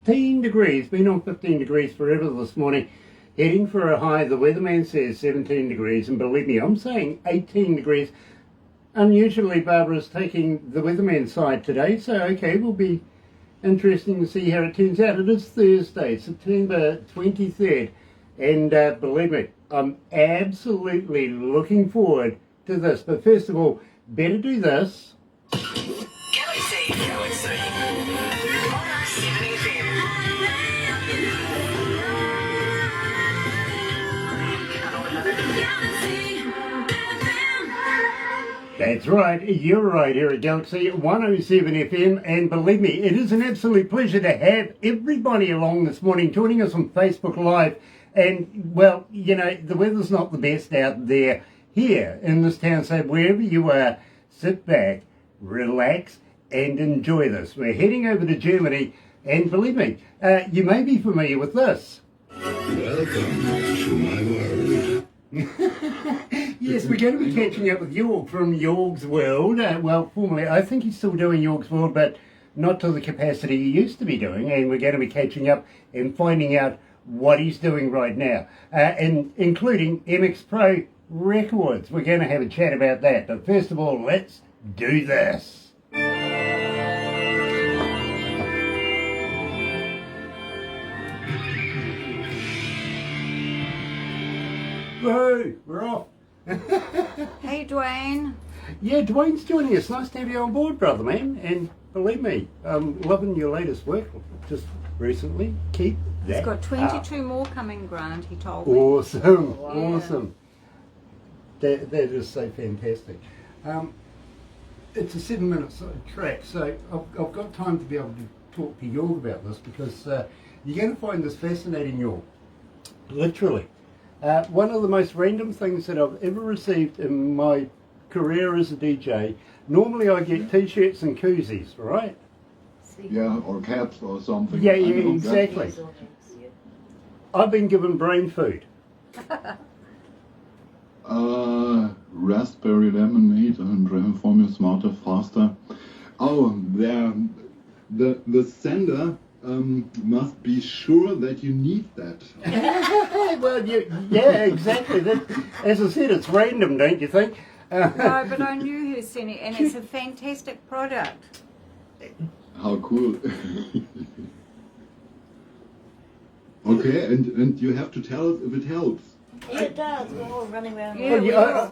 15 degrees, been on 15 degrees forever this morning, heading for a high. The weatherman says 17 degrees, and believe me, I'm saying 18 degrees. Unusually, Barbara's taking the weatherman's side today, so okay, will be interesting to see how it turns out. It is Thursday, September 23rd, and believe me, I'm absolutely looking forward to this. But first of all, better do this. Galaxy 107fm. That's right, you're right here at Galaxy 107 FM, and believe me, it is an absolute pleasure to have everybody along this morning joining us on Facebook Live. And, well, you know, the weather's not the best out there here in this town, so wherever you are, sit back, relax, and enjoy this. We're heading over to Germany, and believe me, you may be familiar with this. Welcome to my world. Yes, we're going to be catching up with Jorg from Jorg's World. Well, formerly, I think he's still doing Jorg's World, but not to the capacity he used to be doing. And we're going to be catching up and finding out what he's doing right now, and including MX Pro Records. We're going to have a chat about that. But first of all, let's do this. Woohoo! We're off. Hey, Dwayne. Yeah, Dwayne's joining us. Nice to have you on board, brother, man. And believe me, I'm loving your latest work just recently. Keep that He's got 22 up. more coming, Grant, he told me. Awesome, Wow. awesome. That is so fantastic. It's a 7-minute track, so I've got time to be able to talk to Jorg about this, because you're going to find this fascinating, Jorg. Literally. One of the most random things that I've ever received in my career as a DJ. Normally I get t-shirts and koozies, right? Yeah, or caps or something. Yeah, I know, exactly. I've been given brain food. Raspberry lemonade and reform you smarter, faster. Oh, the sender must be sure that you need that. Well, yeah, exactly. As I said, it's random, don't you think? No, but I knew who sent it, and it's a fantastic product. How cool. Okay, and you have to tell us if it helps. Yeah, it does. We're all running around. Yeah, Well, we you- are.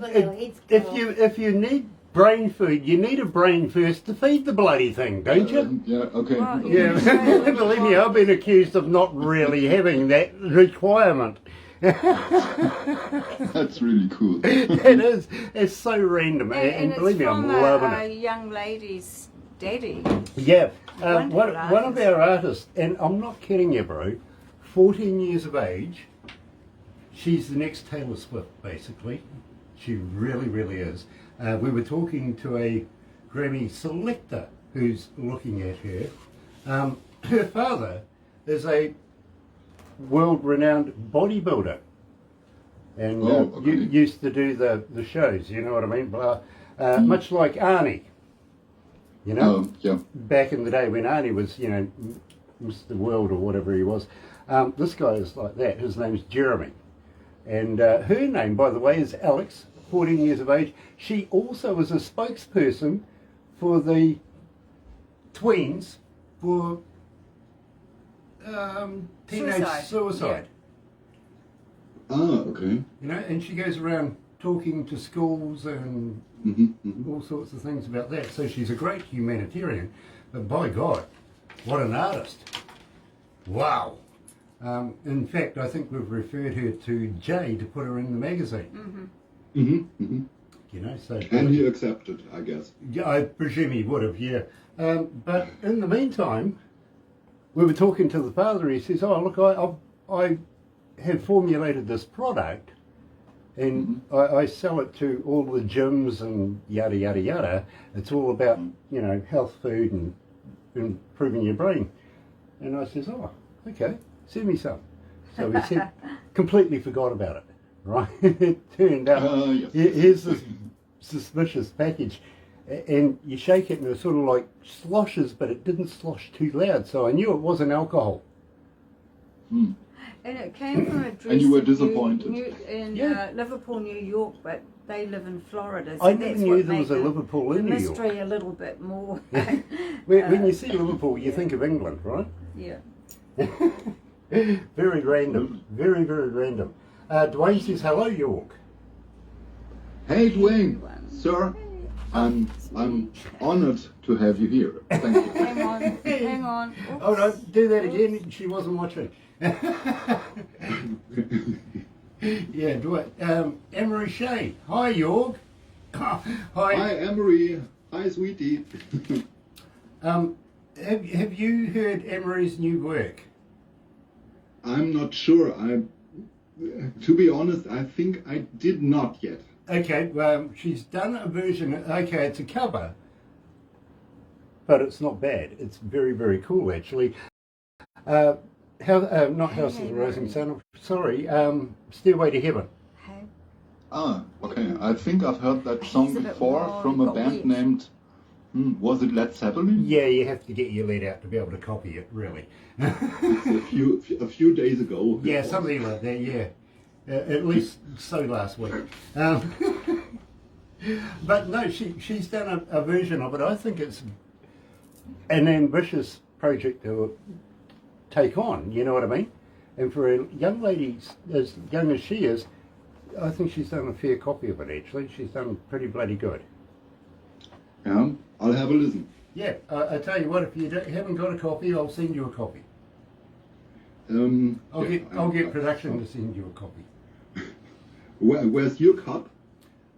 if you need brain food, you need a brain first to feed the bloody thing, don't you? Yeah, okay. Well, okay. Yeah, believe me, I've been accused of not really having that requirement. That's really cool. It is. It's so random, And and it's believe me, I'm from loving a it. young lady's daddy. Yeah, Wonderful one of artist. our artists, and I'm not kidding you, bro, 14 years of age, she's the next Taylor Swift, basically. She really, really is. We were talking to a Grammy selector who's looking at her. Her father is a world-renowned bodybuilder, and okay. used to do the shows, you know what I mean? Much like Arnie, you know, Yeah. back in the day when Arnie was, you know, Mr. World or whatever he was. This guy is like that. His name's Jeremy, and her name, by the way, is Alex, 14 years of age. She also is a spokesperson for the tweens for teenage suicide. Okay. You know, and she goes around talking to schools and all sorts of things about that. So she's a great humanitarian. But by God, what an artist. Wow. In fact, I think we've referred her to Jay to put her in the magazine. You know, so... And he accepted, I guess. Yeah, I presume he would have, yeah. But in the meantime, we were talking to the father. He says, "Oh, look, I have formulated this product, and I sell it to all the gyms and yada yada yada. It's all about, you know, health food and improving your brain." And I says, "Oh, okay, send me some." So he said, completely forgot about it. Right? It turned out Yes. here's this suspicious package. and you shake it and it sort of like sloshes, but it didn't slosh too loud, so I knew it wasn't alcohol. Hmm. And it came from a dress And you were in disappointed. in Yeah. Liverpool, New York, but they live in Florida. So I never that's knew what there was made a Liverpool in the New York. mystery a little bit more. When you see Liverpool, you think of England, right? Yeah. Very random. Very, very random. Dwayne says, hello, York. Hey, Dwayne, everyone. sir, I'm honored to have you here. Thank you. Hang on, hang on. Oh, no, do that again. She wasn't watching. Yeah, do it. Emery Shea. Hi, York. Hi. Hi, Emery. Hi, sweetie. Have you heard Emery's new work? I'm not sure. To be honest, I think I did not yet. Okay, she's done a version. Okay, it's a cover, but it's not bad. It's very, very cool, actually. Not House of the Rising Sun. Sorry, Stairway to Heaven. Hey. Ah, okay. I think I've heard that song He's a bit before more from a got band wet. named. Was it Led Zeppelin? Yeah, you have to get your lead out to be able to copy it, really. A few days ago. it Yeah, was. something like that, yeah. At least so last week. But no, she's done a version of it. I think it's an ambitious project to take on, you know what I mean? And for a young lady as young as she is, I think she's done a fair copy of it, actually. She's done pretty bloody good. Yeah, I'll have a listen. Yeah, I tell you what, if you haven't got a copy, I'll send you a copy. I'll get production to send you a copy. Where's your cup?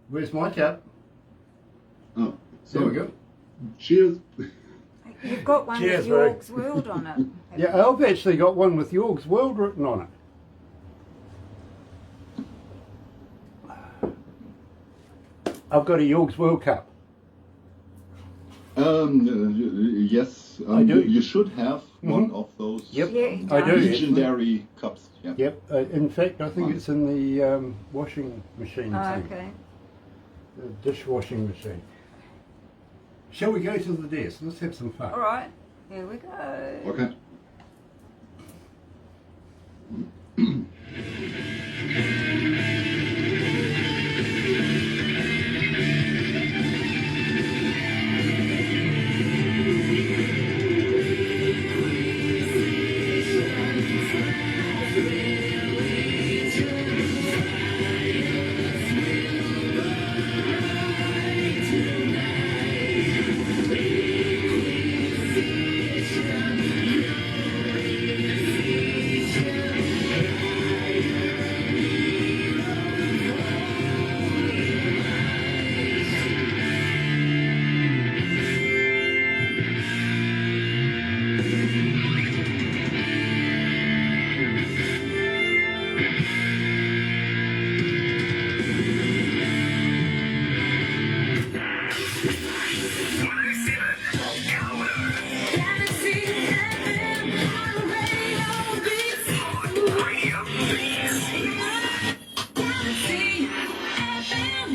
Where's my cup? Oh, so There we go. Cheers. You've got one Cheers, with York's World on it. Yeah, I've actually got one with Jorg's World written on it. I've got a Jorg's World Cup. Yes, I do. You should have one of those. Yep, Yeah, I do. Legendary cups. Yeah. Yep. In fact, I think it's in the washing machine Oh, thing, okay. the dishwashing machine. Shall we go to the desk? Let's have some fun. All right, here we go. Okay.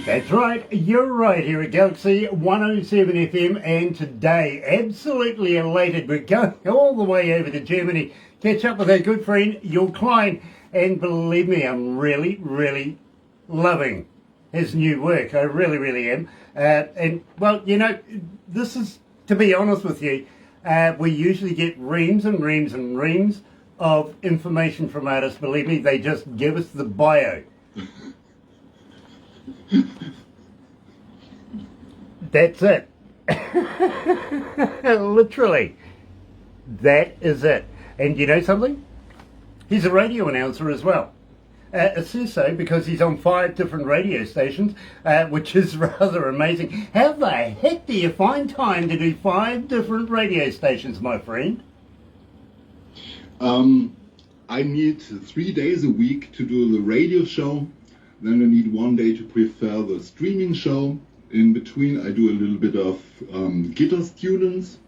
That's right, you're right here at Galaxy 107 FM, and today, absolutely elated, we're going all the way over to Germany, catch up with our good friend Jorg Klein, and believe me, I'm really, really loving his new work. I really, really am. And, well, you know, this is, to be honest with you, we usually get reams and reams and reams of information from artists. Believe me, they just give us the bio. That's it. Literally. That is it. And you know something? He's a radio announcer as well. It says so because he's on 5 different radio stations, which is rather amazing. How the heck do you find time to do 5 different radio stations, my friend? I need 3 days a week to do the radio show. Then I need 1 day to prepare the streaming show. In between, I do a little bit of guitar students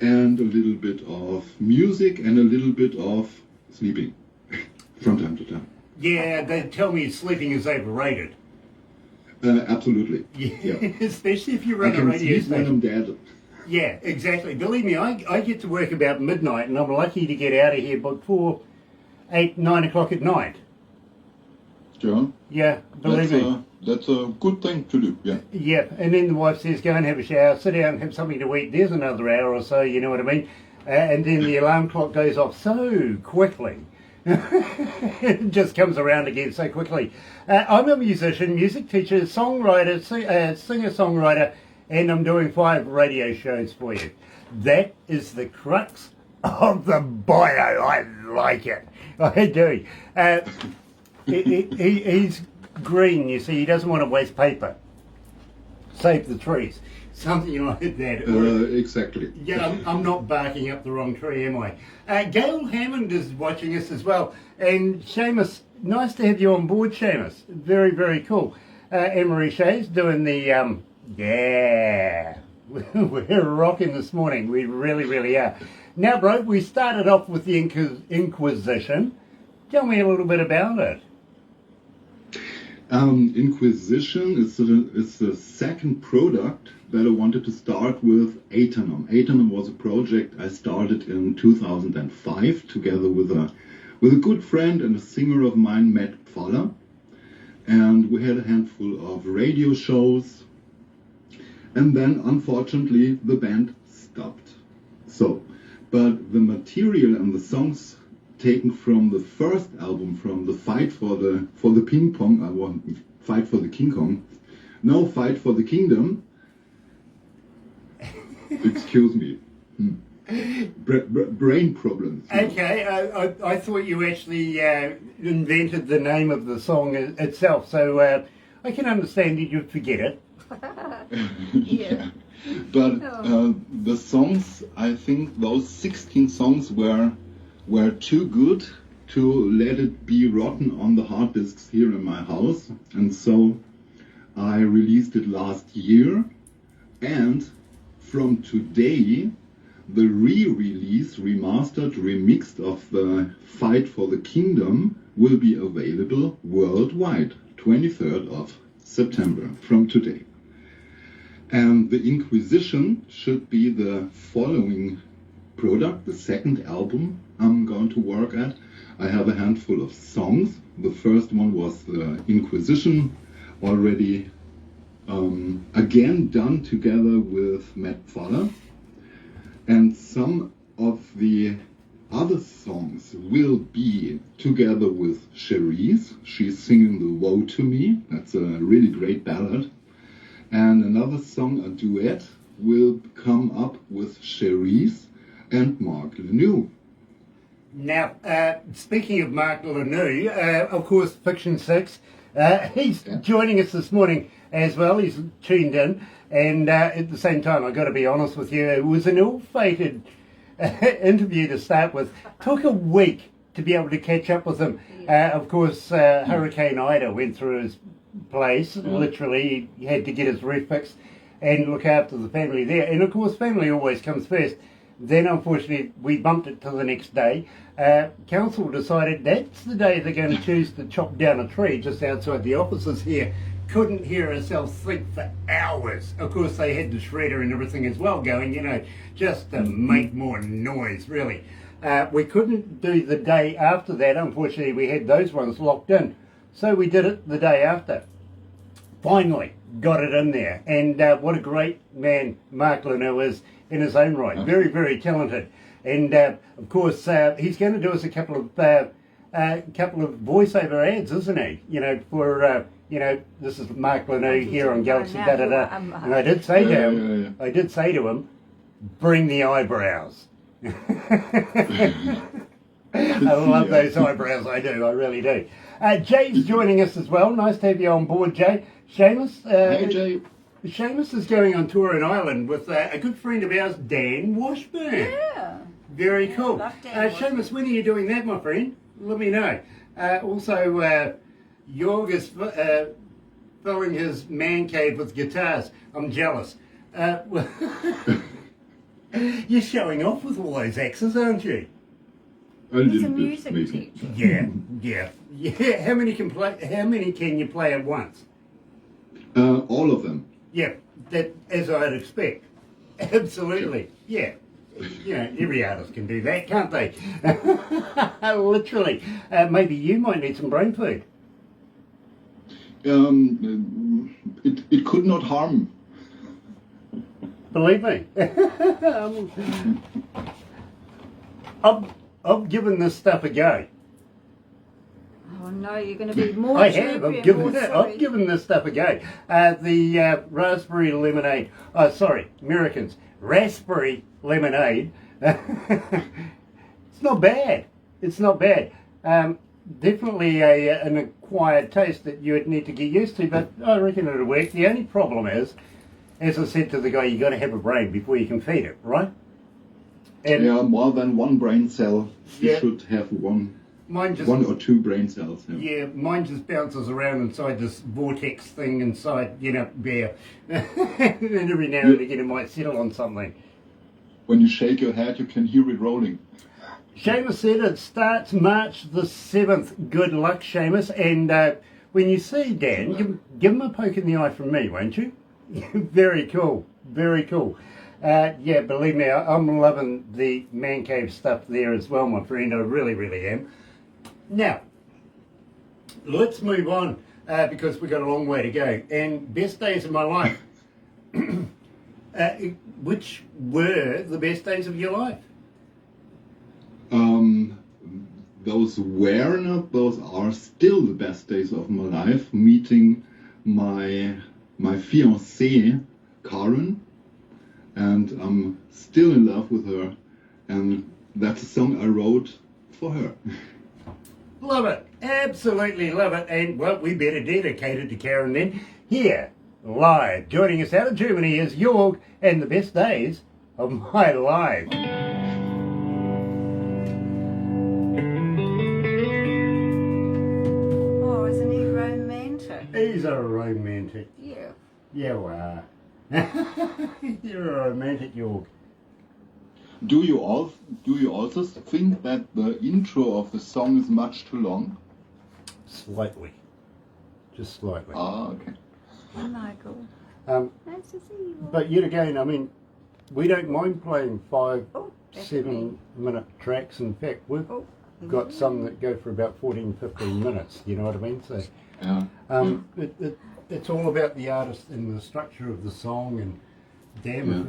and a little bit of music and a little bit of sleeping from time to time. Yeah, they tell me sleeping is overrated. Absolutely. Yeah, Yeah. especially if you I run a can radio sleep when station. I'm dead. Yeah, exactly. Believe me, I get to work about midnight, and I'm lucky to get out of here before 8, 9 o'clock at night. Yeah. Yeah, believe me. That's a good thing to do. Yeah. Yeah, and then the wife says, go and have a shower, sit down and have something to eat. There's another hour or so, you know what I mean? And then the alarm clock goes off so quickly. It just comes around again so quickly. I'm a musician, music teacher, songwriter, singer-songwriter, and I'm doing 5 radio shows for you. That is the crux of the bio. I like it. I do. He's green, you see. He doesn't want to waste paper. Save the trees. Something like that. Exactly. Yeah, I'm not barking up the wrong tree, am I? Gail Hammond is watching us as well. And Seamus, nice to have you on board, Seamus. Very, very cool. Anne-Marie Shea's doing the, yeah. We're rocking this morning. We really, really are. Now, bro, we started off with the Inquisition. Tell me a little bit about it. Inquisition is the second product that I wanted to start with Aeternum. Aeternum was a project I started in 2005 together with a good friend and a singer of mine, Matt Pfaller. And we had a handful of radio shows. And then, unfortunately, the band stopped. But the material and the songs taken from the first album, from the Fight for the Ping Pong, I want Fight for the King Kong, no, Fight for the Kingdom. Excuse me. Brain problems. Okay, I thought you actually invented the name of the song itself, so I can understand that you'd forget it. Yeah. But the songs, I think those 16 songs were too good to let it be rotten on the hard disks here in my house, and so I released it last year, and from today the re-release, remastered, remixed of the Fight for the Kingdom will be available worldwide, 23rd of September, from today. And the Inquisition should be the following product, the second album I'm going to work at. I have a handful of songs. The first one was the Inquisition, already again done together with Matt Pfaller. And some of the other songs will be together with Cherise. She's singing the Woe to Me. That's a really great ballad. And another song, a duet, will come up with Cherise and Mark Lanoux. Now, speaking of Mark Lanoux, of course, Fiction 6, he's joining us this morning as well. He's tuned in. And at the same time, I've got to be honest with you, it was an ill-fated interview to start with. Took a week to be able to catch up with him. Of course, Hurricane Ida went through his place. Literally, he had to get his roof fixed and look after the family there. And of course, family always comes first. Then, unfortunately, we bumped it to the next day. Council decided that's the day they're going to choose to chop down a tree just outside the offices here. Couldn't hear ourselves think for hours. Of course, they had the shredder and everything as well going, you know, just to make more noise, really. We couldn't do the day after that. Unfortunately, we had those ones locked in. So we did it the day after. Finally, got it in there. And what a great man Mark Lanoux is in his own right. Very, very talented. And, of course, he's going to do us a couple of voiceover ads, isn't he? You know, for... you know, this is Mark Lanoux here on Galaxy, da-da-da. And I did say to him, bring the eyebrows. I love those eyebrows, I do, I really do. Jay's joining us as well. Nice to have you on board, Jay. Seamus, Hey, Jay. Seamus is going on tour in Ireland with a good friend of ours, Dan Washburn. Yeah. Very cool. love Dan Seamus, when are you doing that, my friend? Let me know. Also, Jorg is filling his man cave with guitars. I'm jealous. You're showing off with all those axes, aren't you? He's a music teacher. Yeah. How many can you play at once? All of them. Yeah, that as I'd expect. Absolutely. Yeah. You know, every artist can do that, can't they? Literally. Maybe you might need some brain food. It could not harm. Believe me. I've given this stuff a go. Oh no, you're going to be more I have. chirpy I've and more I've given this stuff a go. The raspberry lemonade. Oh, sorry, Americans. Raspberry lemonade. It's not bad. It's not bad. Definitely an acquired taste that you would need to get used to, but I reckon it'll work. The only problem is, as I said to the guy, you got to have a brain before you can feed it, right? And Yeah, more than one brain cell. You Yeah. should have one mine or two brain cells. Yeah. Yeah, mine just bounces around inside this vortex thing inside, you know, there. And every now and again it might settle on something. When you shake your head, you can hear it rolling. Seamus said it starts March the 7th. Good luck, Seamus. And when you see Dan, give him a poke in the eye from me, won't you? Very cool. Very cool. Yeah, believe me, I'm loving the man cave stuff there as well, my friend. I really, really am. Now, let's move on because we've got a long way to go. And best days of my life. Which were the best days of your life? Those were not, those are still the best days of my life. Meeting my fiancée, Karen, and I'm still in love with her. And that's a song I wrote for her. Love it. Absolutely love it. And, well, we better dedicate it to Karen then. Here, live, joining us out of Germany is Jorg and the best days of my life. Oh, isn't he romantic? He's a romantic. Yeah. You are. You're a romantic, Jorg. Do you also think that the intro of the song is much too long? Slightly. Just slightly. Ah, okay. Hi, Michael. Nice to see you. But yet again, I mean, we don't mind playing 5, Oh, that's 7-minute tracks. In fact, we've Oh. got some that go for about 14, 15 minutes, you know what I mean? So Yeah. it's all about the artist and the structure of the song, and damn, if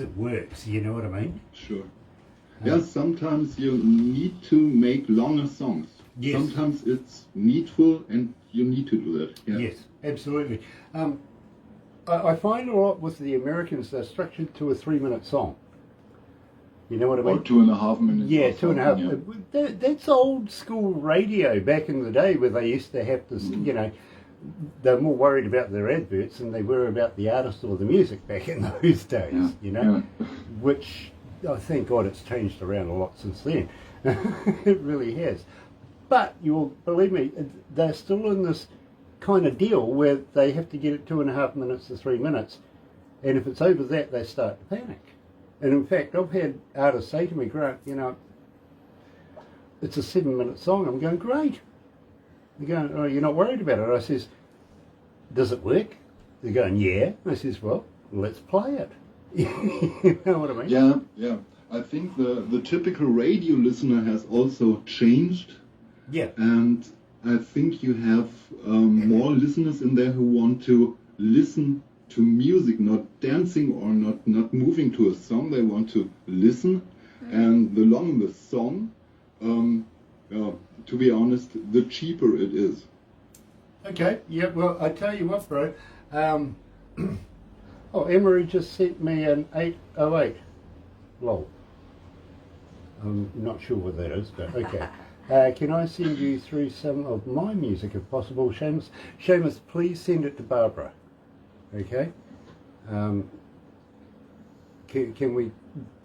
it works, you know what I mean? Sure. Yeah, sometimes you need to make longer songs. Yes. Sometimes it's needful and you need to do that. Yeah. Yes, absolutely. I find a lot with the Americans, they're structured to a 3-minute song. You know what I mean? Or 2.5 minutes. Yeah, or 2.5. something, That's old school radio back in the day, where they used to have this, you know, they're more worried about their adverts than they were about the artist or the music back in those days, Yeah. you know, Yeah. which, oh, thank God it's changed around a lot since then. It really has. But you'll believe me, they're still in this kind of deal where they have to get it 2.5 minutes to 3 minutes, and if it's over that, they start to panic. And in fact, I've had artists say to me, Grant, you know, it's a 7-minute song. I'm going, great. They're going, oh, you're not worried about it? I says, does it work? They're going, yeah. I says, well, let's play it. You know what I mean? Yeah, yeah. I think the typical radio listener has also changed. Yeah. And I think you have more listeners in there who want to listen to music, not dancing or not moving to a song. They want to listen. And the longer the song, to be honest, the cheaper it is. Okay, yeah, well, I tell you what, bro. Oh, Emery just sent me an 808. Lol. I'm not sure what that is, but okay. Can I send you through some of my music if possible, Seamus? Seamus, please send it to Barbara. Okay? Can we,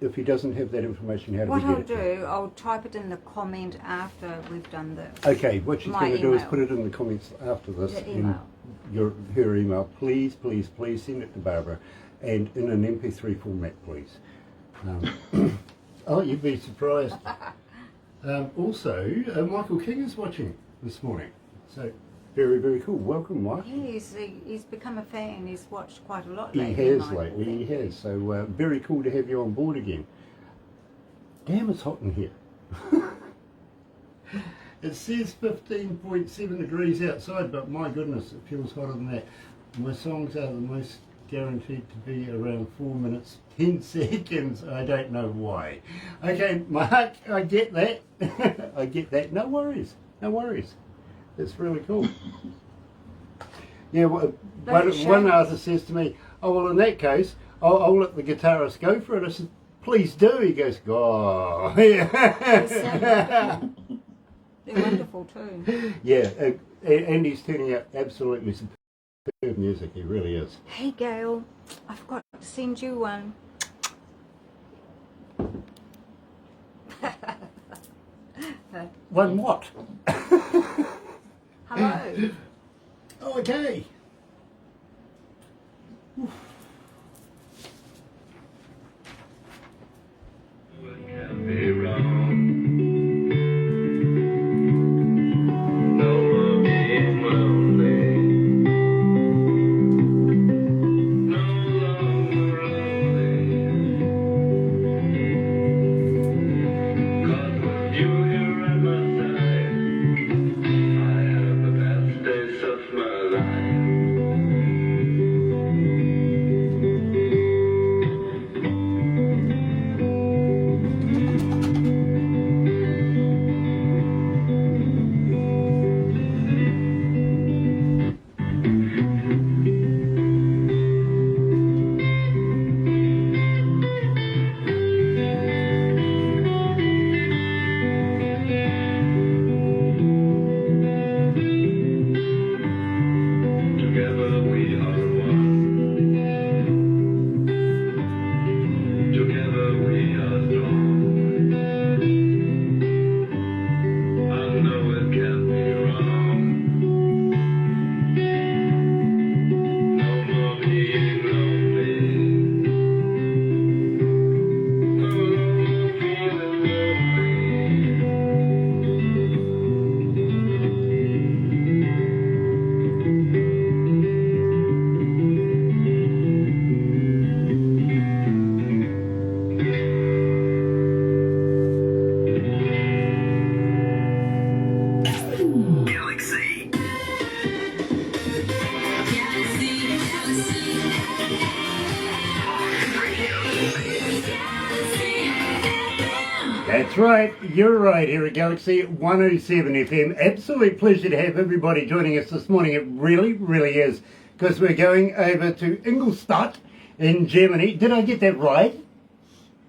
if he doesn't have that information, how do What we I'll get it to him? do, I'll type it in the comment after we've done this. Okay, what she's My going to do is email. put it in the comments after this. Your in email. her email. Please, please, please send it to Barbara, and in an MP3 format, please. Oh, you'd be surprised. Also, Michael King is watching this morning. So, Very, very cool. Welcome, Mike. He's become a fan. He's watched quite a lot He lately. has lately, he has. So very cool to have you on board again. Damn, it's hot in here. It says 15.7 degrees outside, but my goodness, it feels hotter than that. My songs are the most guaranteed to be around 4 minutes, 10 seconds. I don't know why. Okay, Mark, I get that. I get that. No worries. No worries. It's really cool. Yeah, one artist says to me, oh, well, in that case, I'll let the guitarist go for it. I said, please do. He goes, oh, yeah. They're wonderful too. Yeah, and he's turning out absolutely superb music. He really is. Hey Gail, I forgot to send you one. One what? Hello. Oh, okay. Oof. Can't be wrong. No more being lonely. No longer lonely. 'Cause with you here at my side, I have the best days of my life. Together we are one. Together we are strong. I know it can't be wrong. No more being lonely. No longer feeling Galaxy. That's right, you're right here at Galaxy 107 FM. Absolute pleasure to have everybody joining us this morning. It really, really is, because we're going over to Ingolstadt in Germany. Did I get that right?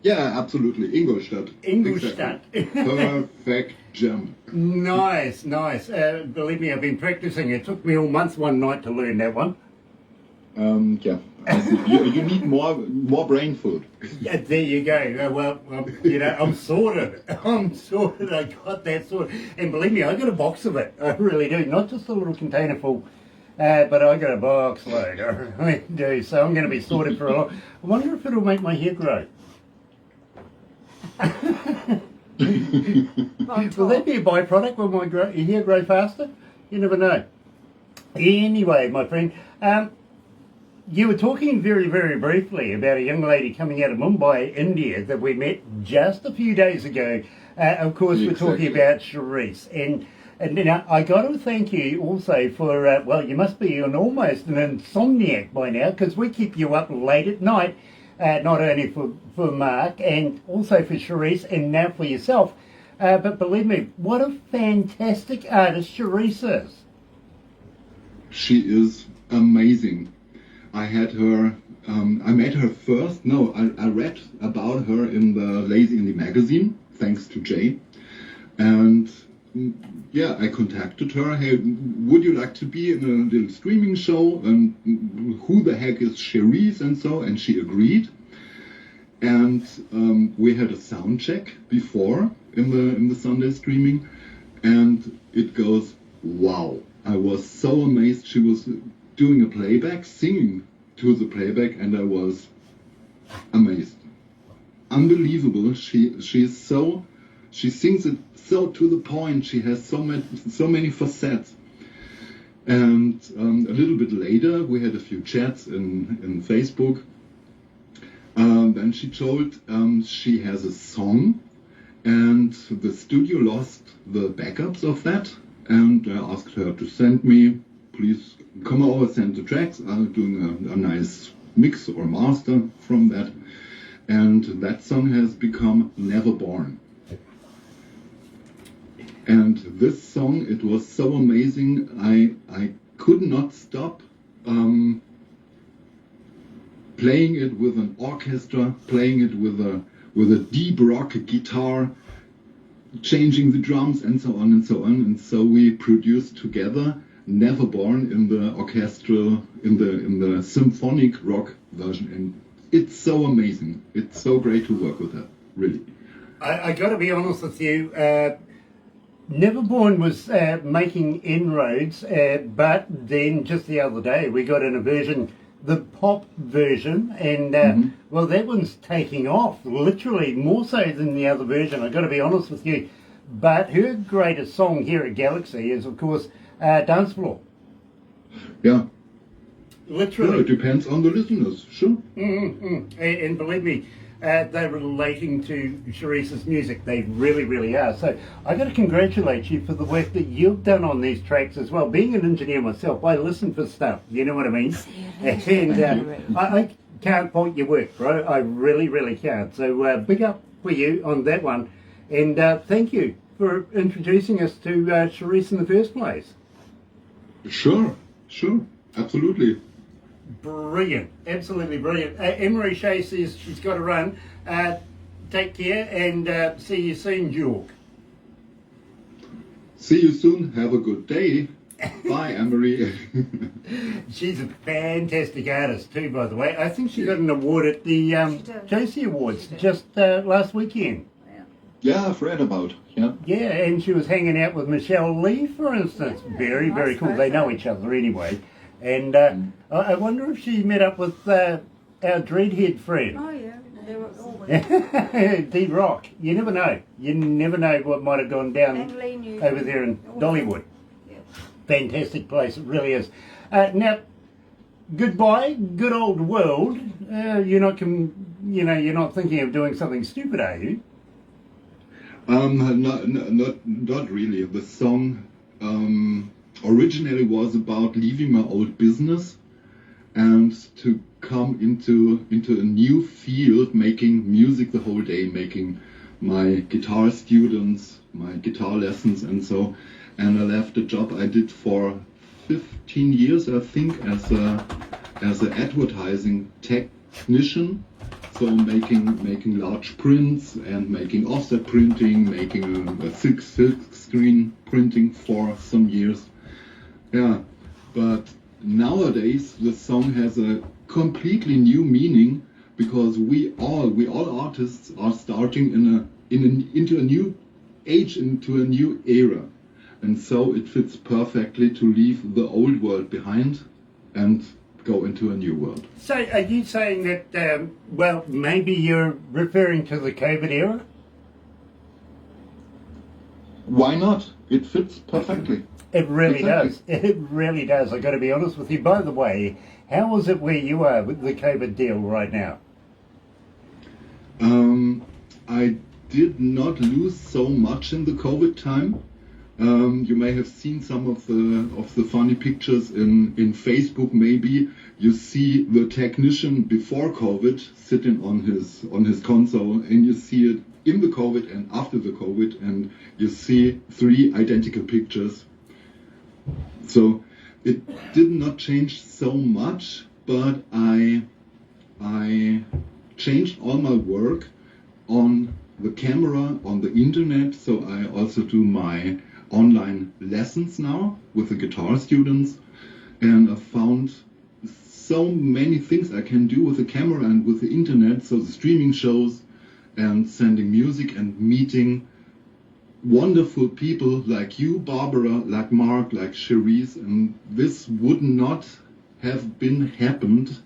Yeah, absolutely. Ingolstadt. Ingolstadt. Exactly. Perfect German. Nice, nice. Believe me, I've been practicing. It took me all month, one night to learn that one. Yeah. I see. You need more brain food. Yeah, there you go. Well, you know, I'm sorted. I'm sorted. I got that sorted. And believe me, I got a box of it. I really do. Not just a little container full, but I got a box load. I really do. So I'm going to be sorted for a lot. I wonder if it'll make my hair grow. Will that be a byproduct? Will my hair grow faster? You never know. Anyway, my friend, you were talking very, very briefly about a young lady coming out of Mumbai, India, that we met just a few days ago. Of course, we're talking about Charisse. And you know, I got to thank you also for, well, you must be almost an insomniac by now, because we keep you up late at night, not only for Mark and also for Charisse and now for yourself. But believe me, what a fantastic artist Charisse is. She is amazing. I had her, I met her first, no, I read about her in the Lazy Indie magazine, thanks to Jay. And yeah, I contacted her, hey, would you like to be in a little streaming show? And who the heck is Charisse and so? And she agreed. And we had a sound check before in the Sunday streaming. And it goes, wow. I was so amazed. She was doing a playback, singing to the playback, and I was amazed. Unbelievable. She sings it so to the point. She has so many facets, And a little bit later, we had a few chats in Facebook. Then she told she has a song, and the studio lost the backups of that. And I asked her to send me, please come over, send the tracks. I'm doing a nice mix or master from that. And that song has become Never Born. And this song, it was so amazing. I could not stop playing it with an orchestra, playing it with a deep rock guitar, changing the drums and so on and so on. And so we produced together Never Born in the orchestral, in the symphonic rock version. And it's so amazing. It's so great to work with her, really. I got to be honest with you. Neverborn was making inroads, but then just the other day we got in a version, the pop version, and well, that one's taking off, literally more so than the other version. I got to be honest with you. But her greatest song here at Galaxy is, of course, Dance Floor. Yeah. Literally. Yeah, it depends on the listeners, sure. And believe me, they're relating to Sharice's music. They really, really are. So I got to congratulate you for the work that you've done on these tracks as well. Being an engineer myself, I listen for stuff. You know what I mean? And I can't fault your work, bro. I really, really can't. So big up for you on that one. And thank you for introducing us to Sharice in the first place. Sure, absolutely. Brilliant, absolutely brilliant. Emery Shea says she's got to run. Take care and see you soon, Jorg. See you soon. Have a good day. Bye, Emery. She's a fantastic artist too, by the way. I think she got an award at the Josie Awards just last weekend. Yeah, I've read about. Yeah. Yeah, and she was hanging out with Michelle Lee, for instance. Very, very cool. They know each other anyway. And I wonder if she met up with our dreadhead friend. Oh, yeah. They were always. D-Rock. You never know. You never know what might have gone down And Lee knew over there in Dollywood. Yeah. Fantastic place. It really is. Now, goodbye, good old world. You're not thinking of doing something stupid, are you? Not really. The song originally was about leaving my old business and to come into a new field, making music the whole day, making my guitar students, my guitar lessons and so. And I left a job I did for 15 years, I think, as an advertising technician. So making large prints and making offset printing, making a silk screen printing for some years. Yeah, but nowadays the song has a completely new meaning because we all artists are starting into a new age, into a new era, and so it fits perfectly to leave the old world behind and go into a new world. So are you saying that, well, maybe you're referring to the COVID era? Why not? It fits perfectly. It really Exactly. does. It really does. I've got to be honest with you. By the way, how is it where you are with the COVID deal right now? I did not lose so much in the COVID time. You may have seen some of the funny pictures in Facebook. Maybe you see the technician before COVID sitting on his console, and you see it in the COVID and after the COVID, and you see 3 identical pictures. So it did not change so much, but I changed all my work on the camera, on the internet. So I also do my online lessons now with the guitar students, and I found so many things I can do with the camera and with the internet. So the streaming shows and sending music and meeting wonderful people like you, Barbara, like Mark, like Sharice, and this would not have been happened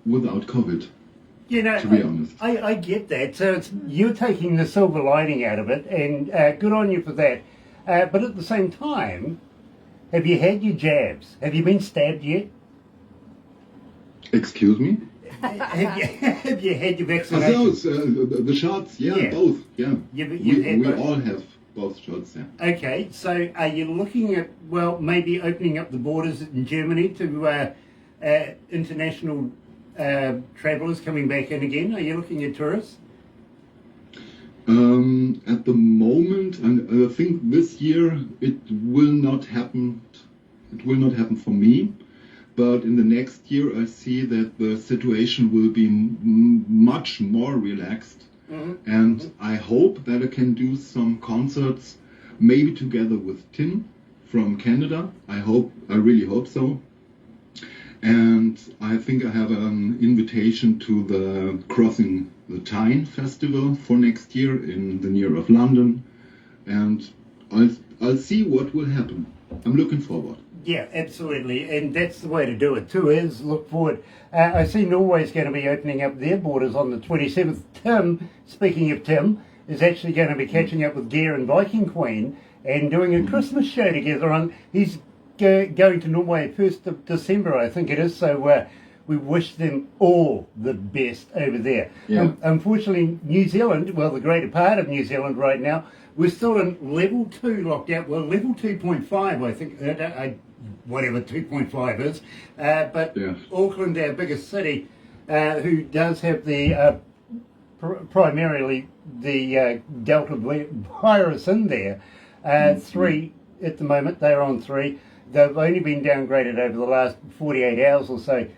without COVID. You know, To be honest. I get that. So you're taking the silver lining out of it, and good on you for that. But at the same time, Have you had your jabs? Have you been stabbed yet? Excuse me? Have you had your Ah, vaccination? those, the shots, yeah, Yeah. both, yeah. You've had We both? all have both shots, yeah. Okay, so are you looking at, well, maybe opening up the borders in Germany to international travellers coming back in again? Are you looking at tourists? At the moment, and I think this year it will not happen. It will not happen for me. But in the next year, I see that the situation will be much more relaxed, and I hope that I can do some concerts, maybe together with Tim from Canada. I really hope so. And I think I have an invitation to the Crossing the Tyne Festival for next year in the near of London, and I'll see what will happen. I'm looking forward. Yeah, absolutely, and that's the way to do it too, is look forward. I see Norway's going to be opening up their borders on the 27th. Tim, speaking of Tim, is actually going to be catching up with Gear and Viking Queen and doing a Christmas show together. He's going to Norway 1st of December, I think it is, so we wish them all the best over there. Yeah. Unfortunately, New Zealand, well, the greater part of New Zealand right now, we're still in level 2 lockdown. Well, level 2.5, I think, whatever 2.5 is. But Yeah. Auckland, our biggest city, who does have the primarily the Delta virus in there, 3 at the moment. They're on 3. They've only been downgraded over the last 48 hours or so,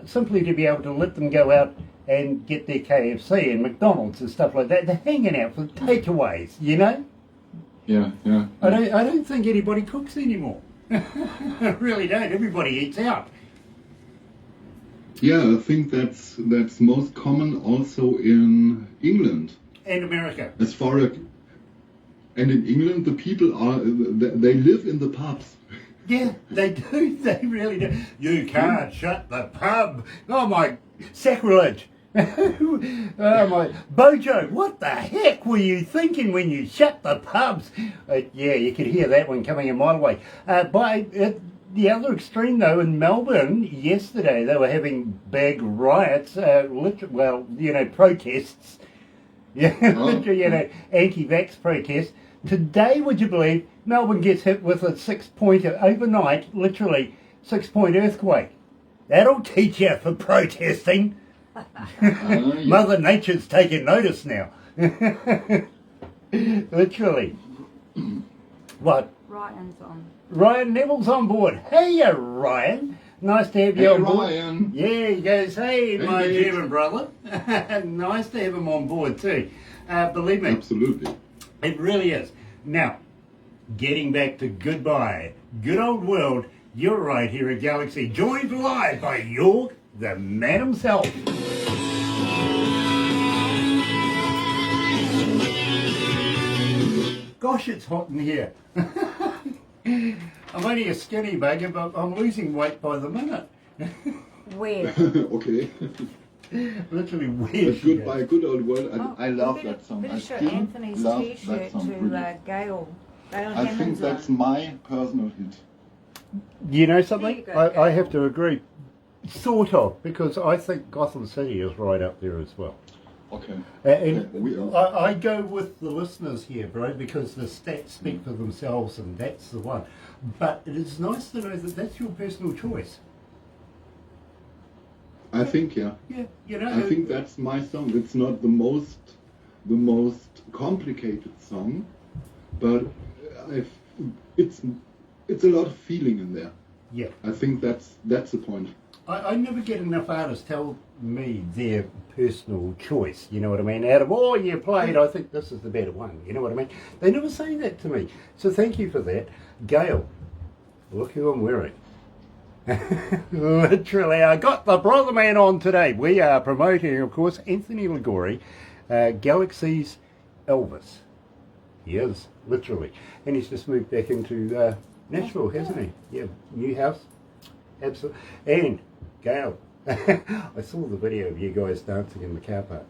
simply to be able to let them go out and get their KFC and McDonald's and stuff like that. They're hanging out for takeaways, you know? Yeah, yeah. I don't think anybody cooks anymore. I really don't. Everybody eats out. Yeah, I think that's most common also in England. And America. As far as, and in England, the people they live in the pubs. Yeah, they do. They really do. You can't shut the pub. Oh my, sacrilege. Oh my, Bojo, what the heck were you thinking when you shut the pubs? Yeah, you could hear that one coming a mile away. By the other extreme though, in Melbourne yesterday, they were having big riots, protests. Yeah, anti-vax protests. Today, would you believe, Melbourne gets hit with a 6-pointer overnight, literally 6-point earthquake. That'll teach you for protesting. Yeah. Mother Nature's taking notice now. Literally. What? Ryan's on. Ryan Neville's on board. Hey, Ryan. Nice to have you Hey, on board. Ryan. Yeah, he goes, hey, Hey, my mate. German brother. Nice to have him on board too. Believe me, Absolutely. it really is. Now, getting back to goodbye, good old world, you're right here at Galaxy, joined live by Jorg, the man himself. Gosh, it's hot in here. I'm only a skinny bugger, but I'm losing weight by the minute. Where? Okay. Literally But weird. goodbye, good old world. Oh, I love better- that song. Better I show still Anthony's love T-shirt that song to really. Gail. Gail I think Hammond's that's on. my personal hit. You know something? There you go, I have to agree. Sort of, because I think Gotham City is right up there as well. Okay. And I go with the listeners here, bro, because the stats speak for themselves, and that's the one. But it is nice to know that that's your personal choice. I think, yeah. Yeah, you know. I think that's my song. It's not the most complicated song, but it's a lot of feeling in there. Yeah. I think that's the point. I never get enough artists tell me their personal choice, you know what I mean? Out of all you played, I think this is the better one, you know what I mean? They never say that to me. So thank you for that. Gail, look who I'm wearing. Literally, I got the brother man on today. We are promoting, of course, Anthony Ligori, Galaxy's Elvis. He is, literally. And he's just moved back into Nashville, hasn't he? Yeah, new house. Absolutely. And Gail, I saw the video of you guys dancing in the car park.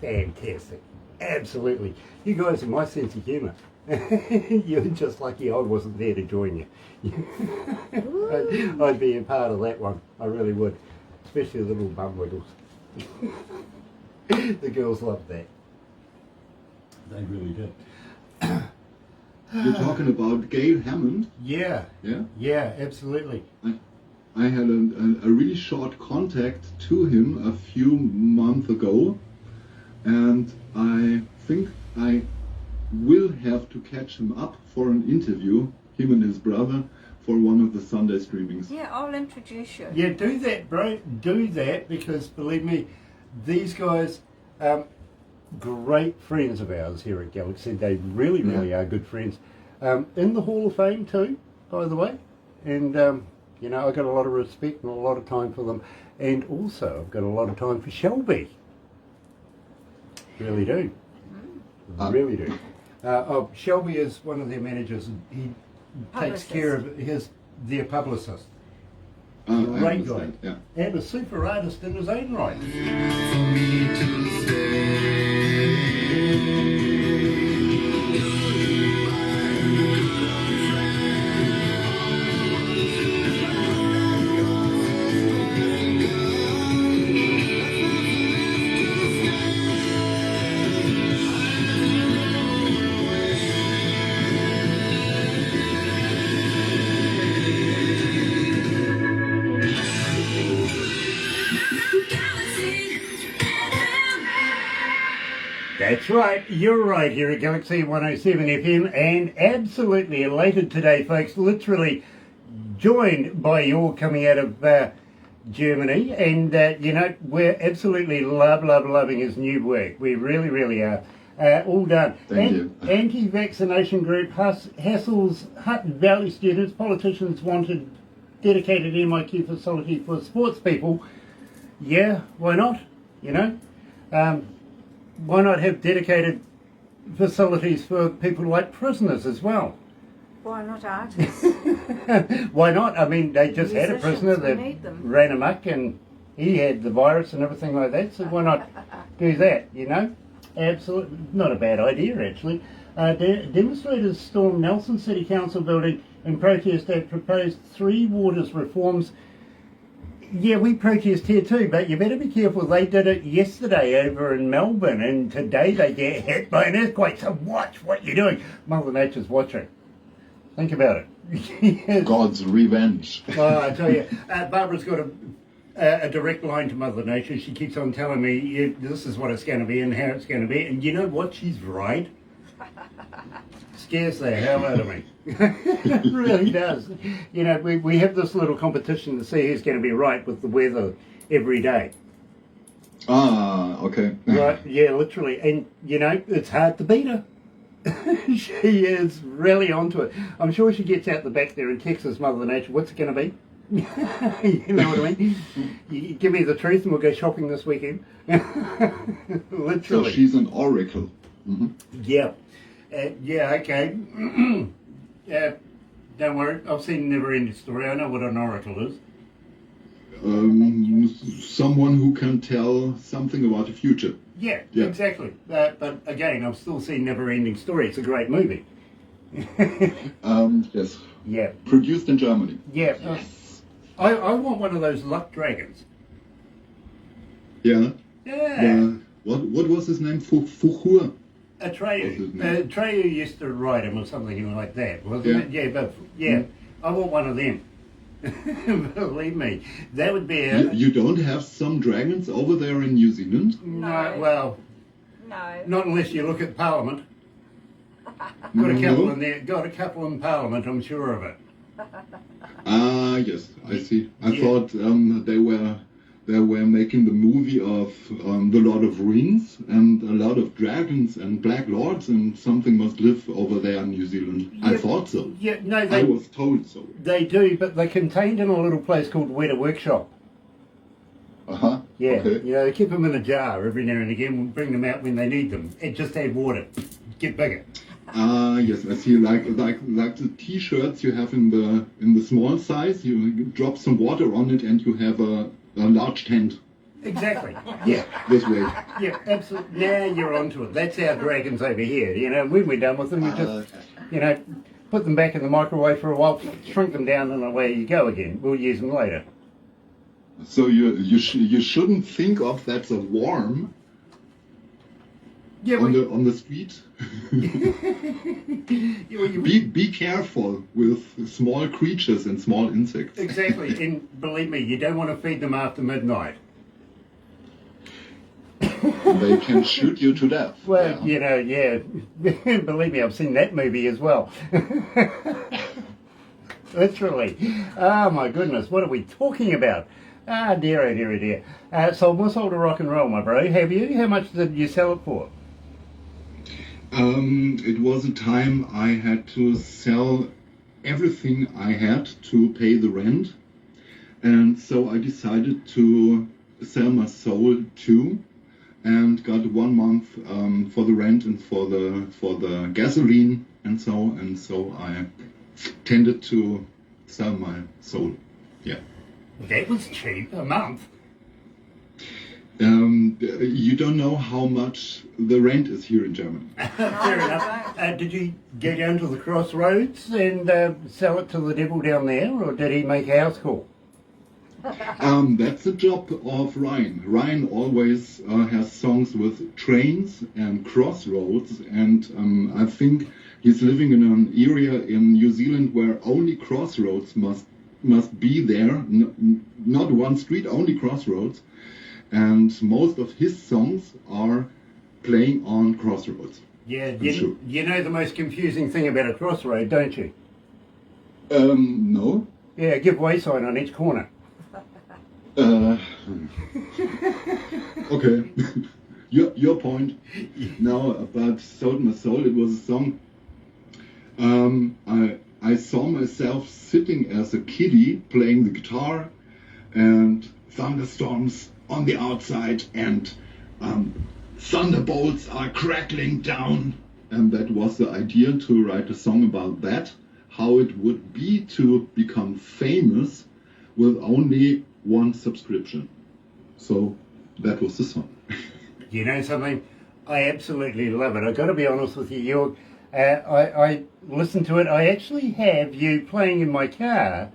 Fantastic. Absolutely. You guys have my sense of humour. You're just lucky I wasn't there to join you. I'd be a part of that one. I really would. Especially the little bum wiggles. The girls loved that. They really did. You're talking about Gail Hammond? Yeah. Yeah? Yeah, absolutely. I had a really short contact to him a few months ago, and I think I will have to catch him up for an interview, him and his brother, for one of the Sunday streamings. Yeah, I'll introduce you. Yeah, do that, bro. Do that, because believe me, these guys, great friends of ours here at Galaxy. They really, really are good friends. In the Hall of Fame too, by the way. And, you know, I've got a lot of respect and a lot of time for them. And also, I've got a lot of time for Shelby. Really do. Really do. Shelby is one of their managers. He takes care of their publicist. I Great guy. understand, yeah. And a super artist in his own right. That's right, you're right here at Galaxy 107 FM, and absolutely elated today, folks. Literally joined by your coming out of Germany, and you know, we're absolutely loving his new work. We really, really are. All done. Thank you. Anti-vaccination group hassles Hutton Valley students. Politicians wanted dedicated MIQ facility for sports people. Yeah, why not? You know. Why not have dedicated facilities for people like prisoners as well? Why not artists? Why not? I mean, they just had a Musicians, prisoner we that need them. ran amok and he had the virus and everything like that, so why not do that, you know? Absolutely, not a bad idea actually. Demonstrators stormed Nelson City Council building in protest of proposed Three Waters reforms. Yeah, we protest here too, but you better be careful. They did it yesterday over in Melbourne, and today they get hit by an earthquake. So watch what you're doing. Mother Nature's watching. Think about it. Yes. God's revenge. Well, I tell you, Barbara's got a direct line to Mother Nature. She keeps on telling me this is what it's going to be and how it's going to be. And you know what? She's right. Scares the hell out of me. It really does. You know, we have this little competition to see who's going to be right with the weather every day. Ah, okay. Right? Yeah, literally. And, you know, it's hard to beat her. She is really onto it. I'm sure she gets out the back there and texts Mother Nature, what's it going to be? You know what I mean? You give me the truth and we'll go shopping this weekend. Literally. So she's an oracle. Mm-hmm. Yeah. Yeah, okay. Don't worry, I've seen Never Ending Story. I know what an oracle is. Someone who can tell something about the future. Yeah, Yeah. exactly. But again, I've still seen Never Ending Story. It's a great movie. Yes. Yeah. Produced in Germany. Yeah. I want one of those luck dragons. Yeah. Yeah. What was his name? Fuchur. Atreyu. Atreyu used to ride him or something like that, wasn't Yeah. it? Yeah, but yeah, I want one of them. Believe me, that would be You don't have some dragons over there in New Zealand? no. Well, No. not unless you look at Parliament. Got a couple in there. Got a couple in Parliament. I'm sure of it. Ah, yes, I see. I Yeah. thought they were making the movie of The Lord of Rings, and a lot of dragons and black lords, and something must live over there in New Zealand. I Yeah. thought so. Yeah, no, I they was told so. they do, but they're contained in a little place called Weta Workshop. Uh-huh. Yeah, Okay. you know, they keep them in a jar every now and again. We'll bring them out when they need them. It just add water, get bigger. Ah, yes, I see. Like the T-shirts you have in the small size, you drop some water on it, and you have a large tent. Exactly. Yeah. This way. Yeah, absolutely. Now you're onto it. That's our dragons over here. You know, when we're done with them, we just, you know, put them back in the microwave for a while, shrink them down, and away you go again. We'll use them later. So you shouldn't think of that's a worm Yeah, on the street. Be careful with small creatures and small insects. exactly. And believe me, you don't want to feed them after midnight. They can shoot you to death. Well, Yeah. you know, yeah. Believe me, I've seen that movie as well. Literally. Oh my goodness, what are we talking about? Ah, dear, oh dear, oh dear. So what's all the rock and roll, my bro? Have you? How much did you sell it for? It was a time I had to sell everything I had to pay the rent, and so I decided to sell my soul too, and got 1 month for the rent and for the gasoline and so I tended to sell my soul. Yeah. That was cheap, a month. You don't know how much the rent is here in Germany. Fair enough. Did you go down to the crossroads and sell it to the devil down there, or did he make a house call? That's the job of Ryan. Ryan always has songs with trains and crossroads, and I think he's living in an area in New Zealand where only crossroads must be there, not one street, only crossroads. And most of his songs are playing on crossroads. Yeah, Sure. you know the most confusing thing about a crossroad, don't you? No. Yeah, give way sign on each corner. Okay. your point. Now about Sold My Soul, it was a song. I saw myself sitting as a kiddie playing the guitar, and thunderstorms on the outside, and thunderbolts are crackling down, and that was the idea, to write a song about that, how it would be to become famous with only one subscription. So that was the song. You know something? I absolutely love it. I've got to be honest with you, Jorg. I listened to it. I actually have you playing in my car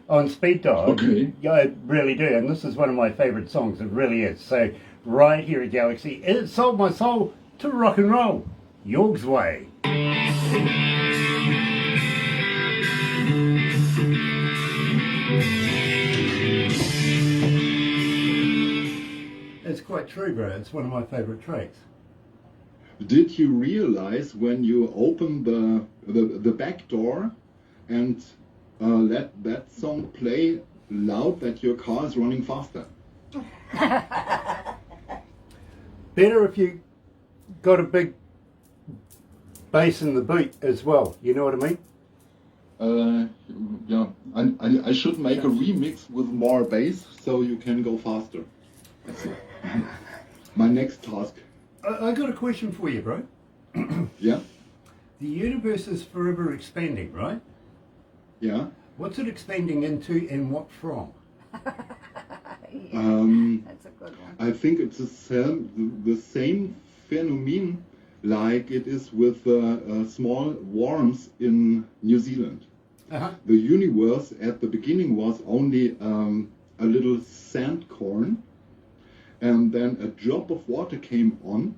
on speed dial. Okay. Yeah, I really do. And this is one of my favourite songs. It really is. So right here at Galaxy, it sold my soul to rock and roll. Jorg's way. It's quite true, bro. It's one of my favourite tracks. Did you realize when you open the back door and let that song play loud that your car is running faster? Better if you got a big bass in the boot as well. You know what I mean? Yeah, I should make a remix with more bass so you can go faster. That's it. My next task. I got a question for you, bro. Yeah? The universe is forever expanding, right? Yeah? What's it expanding into and what from? That's a good one. I think it's the same phenomenon like it is with small worms in New Zealand. Uh-huh. The universe at the beginning was only a little sand corn, and then a drop of water came on,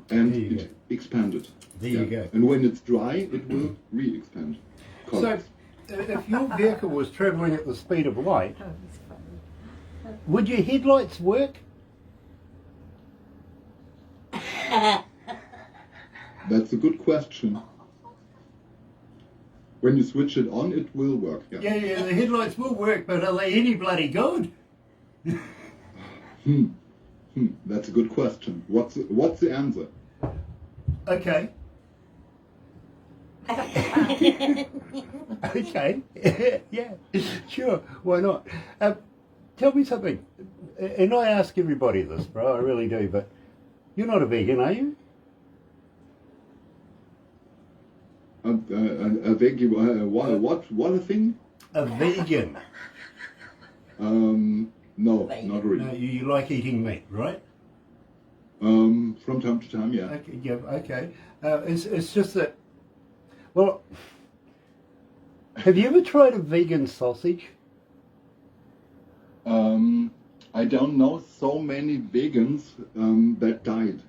and There you it expanded. There you go. And when it's dry, it will re-expand. So, Correct. if your vehicle was travelling at the speed of light, Oh, he's funny. would your headlights work? That's a good question. When you switch it on, it will work. Yeah. Yeah, the headlights will work, but are they any bloody good? That's a good question. What's the answer? Okay. Okay. Yeah, sure. Why not? Tell me something. And I ask everybody this, bro. I really do. But you're not a vegan, are you? A veggie? What a thing? A vegan. No, Vegan. not really. No, you like eating meat, right? From time to time, yeah. Okay, yeah, okay. It's just that, well, have you ever tried a vegan sausage? I don't know so many vegans that died,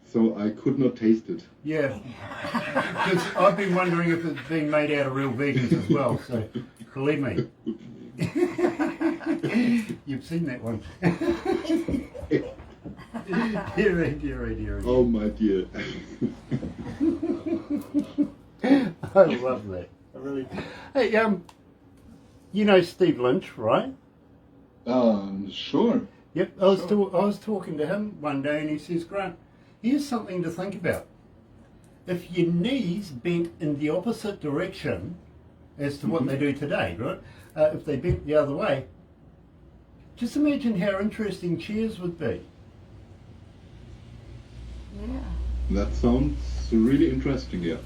so I could not taste it. Yeah, because I've been wondering if it's being made out of real vegans as well, so believe me. You've seen that one. Dear. Oh my dear. I love that. I really. Hey, you know Steve Lynch, right? Sure. Yep. I was talking to him one day, and he says, "Grant, here's something to think about. If your knees bent in the opposite direction as to what they do today, right? If they bent the other way, just imagine how interesting chairs would be." Yeah. That sounds really interesting, yeah.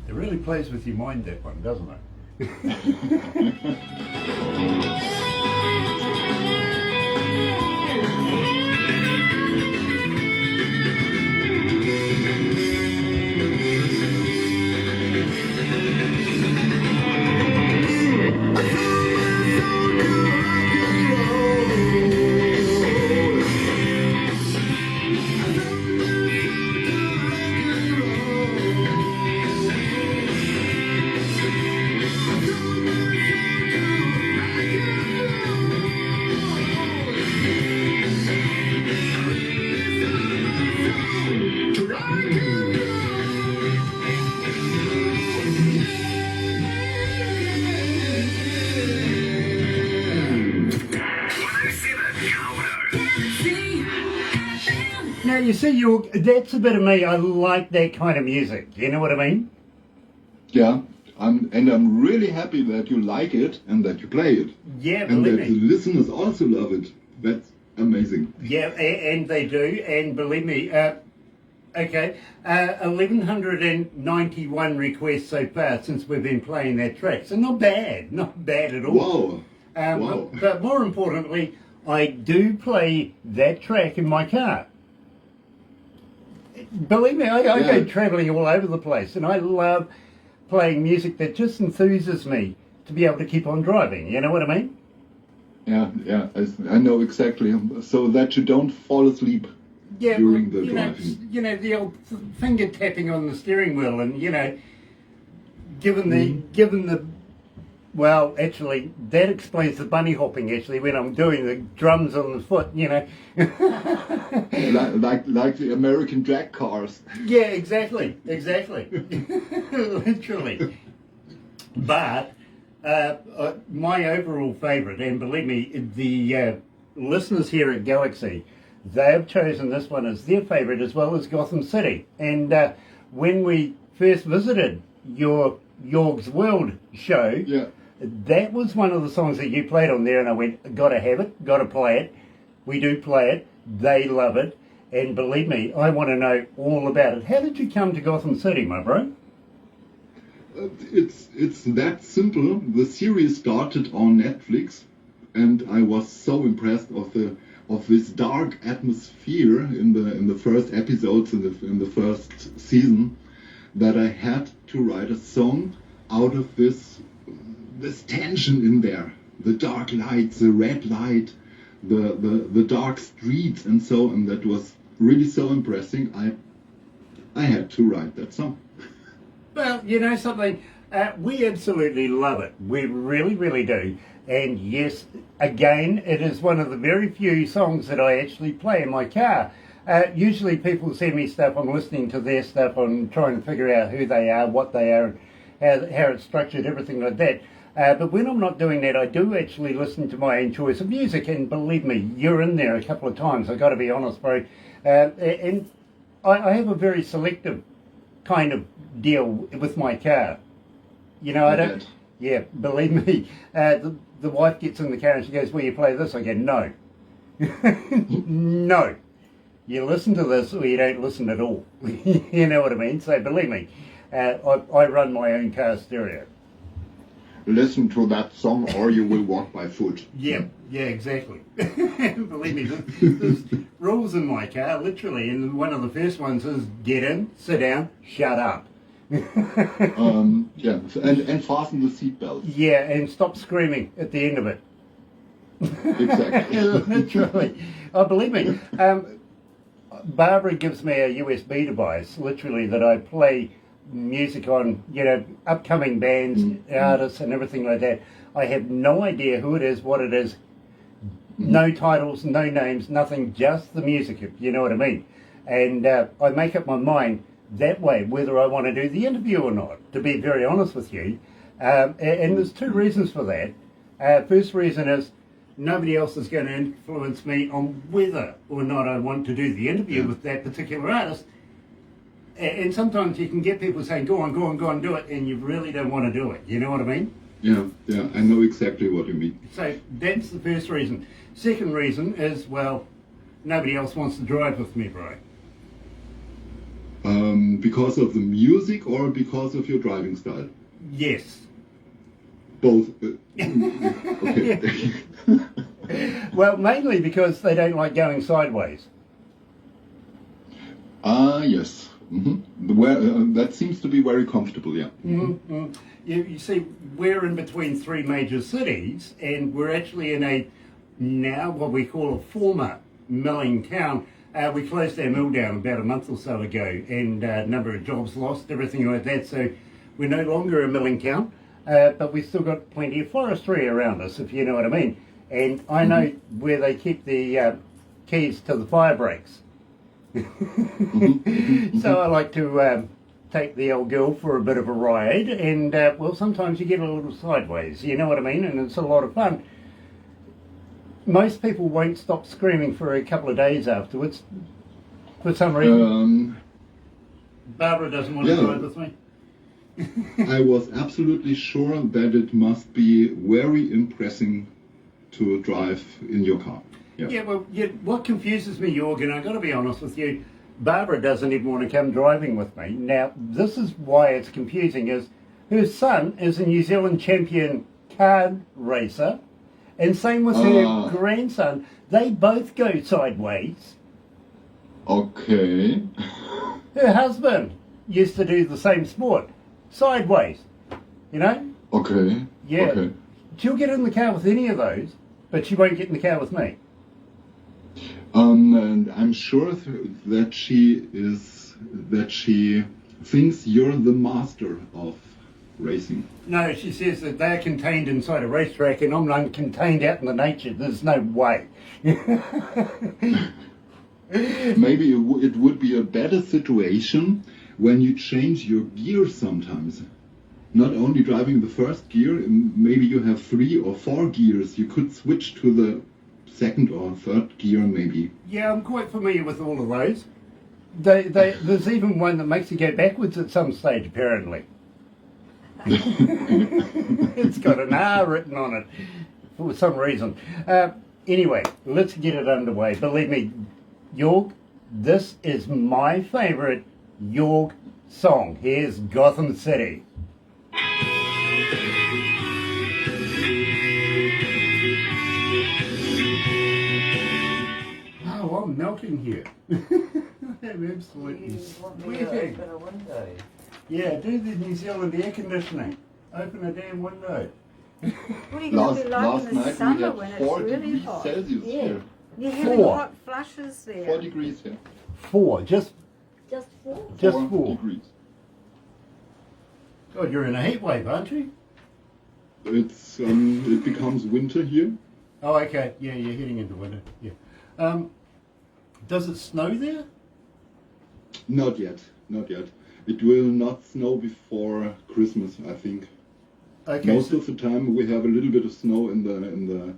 It really plays with your mind, that one, doesn't it? Now you see, that's a bit of me. I like that kind of music. You know what I mean? Yeah, I'm really happy that you like it and that you play it. Yeah, And believe that me. the listeners also love it. That's amazing. Yeah, and they do. And believe me, okay, 1,191 requests so far since we've been playing that track. So not bad at all. Wow. Wow. But more importantly, I do play that track in my car. Believe me, I go travelling all over the place, and I love playing music that just enthuses me to be able to keep on driving. You know what I mean? Yeah, I know exactly. So that you don't fall asleep Yeah, during the you know, driving. you know, the old finger tapping on the steering wheel, and you know, given the well, actually, that explains the bunny hopping. Actually, when I'm doing the drums on the foot, you know. like the American drag cars. Yeah, exactly. Literally. But my overall favourite, and believe me, the listeners here at Galaxy, they have chosen this one as their favourite as well as Gotham City. And when we first visited your Jorg's World show, Yeah. that was one of the songs that you played on there, and I went, gotta have it, gotta play it. We do play it. They love it. And believe me, I want to know all about it. How did you come to Gotham City, my bro? It's that simple. The series started on Netflix, and I was so impressed of this dark atmosphere in the first episodes in the first season that I had to write a song out of this tension in there. The dark lights, the red light, the dark streets, and so on. That was really so impressive. I had to write that song. Well, you know something? We absolutely love it. We really, really do. And yes, again, it is one of the very few songs that I actually play in my car. Usually people send me stuff, I'm listening to their stuff, I'm trying to figure out who they are, what they are, how it's structured, everything like that. But when I'm not doing that, I do actually listen to my own choice of music, and believe me, you're in there a couple of times, I've got to be honest, bro. And I have a very selective kind of deal with my car. You know, I don't... Yeah, believe me, the wife gets in the car and she goes, will you play this? I go, no. No. You listen to this or you don't listen at all. You know what I mean? So believe me, I run my own car stereo. listen to that song or you will walk by foot. Yeah, exactly. Believe me, there's rules in my car, literally, and one of the first ones is get in, sit down, shut up. Yeah, and fasten the seatbelt. Yeah, and stop screaming at the end of it. Exactly. Literally. Oh, believe me, Barbara gives me a USB device, literally, that I play music on, upcoming bands, artists and everything like that. I have no idea who it is, what it is, no titles, no names, nothing, just the music, if you know what I mean. And I make up my mind that way whether I want to do the interview or not, to be very honest with you. And there's two reasons for that. First reason is nobody else is going to influence me on whether or not I want to do the interview with that particular artist. And sometimes you can get people saying, go on, do it, and you really don't want to do it. You know what I mean? Yeah, I know exactly what you mean. So that's the first reason. Second reason is, well, nobody else wants to drive with me, Brian. Because of the music or because of your driving style? Yes. Both. Okay. Well, mainly because they don't like going sideways. Yes. That seems to be very comfortable, yeah. You see, we're in between three major cities, and we're actually in a now what we call a former milling town. We closed our mill down about a month or so ago, and a number of jobs lost, everything like that. So we're no longer a milling town, but we've still got plenty of forestry around us, if you know what I mean. And I know where they keep the keys to the fire breaks. So I like to take the old girl for a bit of a ride, and well, sometimes you get a little sideways, you know what I mean, and it's a lot of fun. Most people won't stop screaming for a couple of days afterwards, for some reason. Barbara doesn't want to drive with me. I was absolutely sure that it must be very impressive to drive in your car. Yeah, well, what confuses me, Jorg, and I've got to be honest with you, Barbara doesn't even want to come driving with me. Now, this is why it's confusing, is her son is a New Zealand champion kart racer, and same with her grandson. They both go sideways. Okay. Her husband used to do the same sport, sideways, you know? Okay. Yeah. Okay. She'll get in the car with any of those, but she won't get in the car with me. And I'm sure that she thinks you're the master of racing. No, she says that they're contained inside a racetrack and I'm contained out in the nature. There's no way. Maybe it would be a better situation when you change your gear sometimes. Not only driving the first gear, maybe you have 3 or 4 gears. You could switch to the second or third gear maybe. Yeah, I'm quite familiar with all of those. There's even one that makes you go backwards at some stage, apparently. It's got an R written on it for some reason. Anyway, let's get it underway. Believe me, Jorg, this is my favourite Jorg song. Here's Gotham City. Oh, I'm melting here. I'm absolutely sweating. Open a window. Yeah, do the New Zealand air conditioning. Open a damn window. What are you going to be like Last in the night we summer had when 4 it's really degrees hot? Celsius Yeah. here. You're having 4. hot flushes there. 4 degrees here. 4, just 4? Just 4 4. degrees. God, you're in a heat wave, aren't you? It's it becomes winter here. Oh, okay. Yeah, you're heading into winter. Yeah. Does it snow there? Not yet. It will not snow before Christmas, I think. Okay. Most of the time we have a little bit of snow in the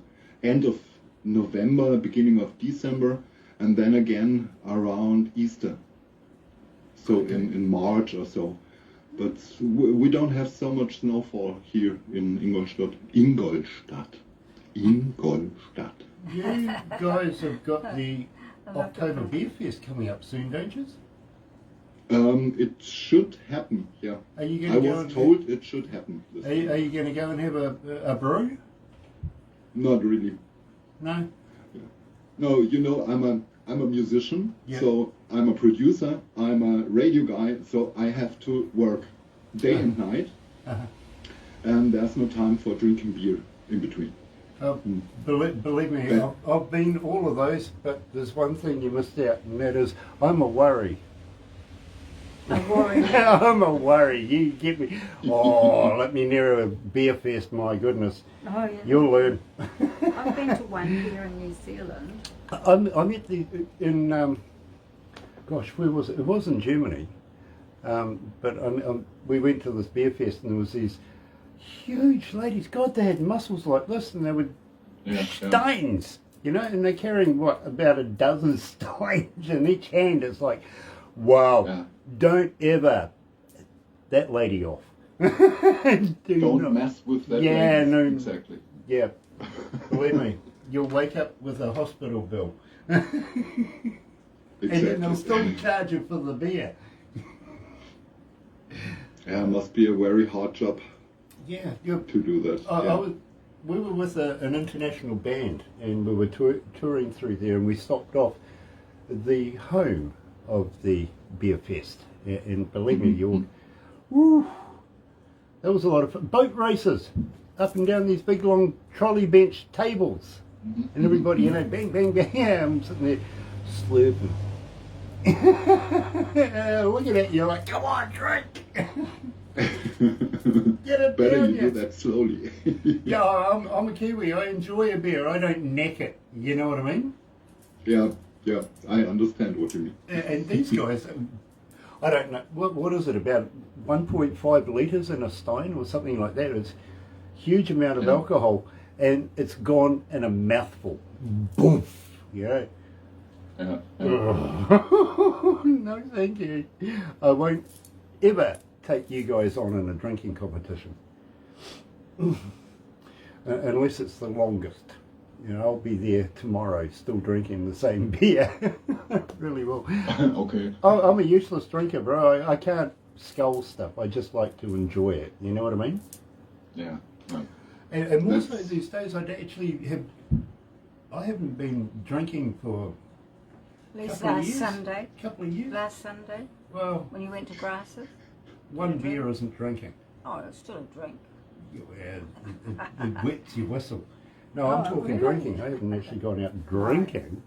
end of November, beginning of December, and then again around Easter. So in March or so. But we don't have so much snowfall here in Ingolstadt. Ingolstadt. You guys have got the October Beer Fest coming up soon, don't you? It should happen, yeah. Are you I going to go was and told it should happen. This are you time. going to go and have a brew? Not really. No. No, you know, I'm a musician, Yeah. so I'm a producer, I'm a radio guy, so I have to work day and night, Uh-huh. and there's no time for drinking beer in between. Believe me, Yeah. I've been all of those, but there's one thing you missed out, and that is I'm a worry. A worry. I'm a worry. You get me. Oh, let me near a beer fest. My goodness, Oh, yeah. you'll learn. I've been to one here in New Zealand. I'm at gosh, where was it? It was in Germany, but we went to this beer fest, and there was these huge ladies. God, they had muscles like this, and they were steins, you know, and they're carrying what, about a dozen steins in each hand. It's like, wow, Yeah. don't ever that lady off. Don't not- mess with that. Yeah, ladies. no. Exactly. Yeah, believe me, you'll wake up with a hospital bill. And then they'll still Exactly. charge you for the beer. Yeah, must be a very hard job Yeah, you're, to do that. I we were with an international band, and we were touring through there, and we stopped off the home of the beer fest. And believe me, York, woo, that was a lot of fun. Boat races up and down these big long trolley bench tables, and everybody, you know, bang, bang, bang. Yeah, I'm sitting there slurping. Looking at you like, come on, drink. Get it Better down, you do yeah. that slowly. Yeah, I'm a Kiwi. I enjoy a beer. I don't neck it. You know what I mean? Yeah, I understand what you mean. And these guys, I don't know. What is it, about 1.5 litres in a stein or something like that? It's huge amount of Yeah. alcohol, and it's gone in a mouthful. Boom. Yeah. Yeah. No, thank you. I won't ever take you guys on in a drinking competition. Unless it's the longest. You know, I'll be there tomorrow still drinking the same beer. Really will. Okay. I'm a useless drinker, bro. I can't scull stuff. I just like to enjoy it. You know what I mean? Yeah. Right. And more so That's- these days, I haven't been drinking for At least Couple of last years. Sunday. couple of years. Last Sunday, Well, when you went to Grasses. one beer isn't drinking. Oh, it's still a drink. Yeah, it wets your whistle. No, I'm Oh, talking really? drinking. I haven't actually gone out drinking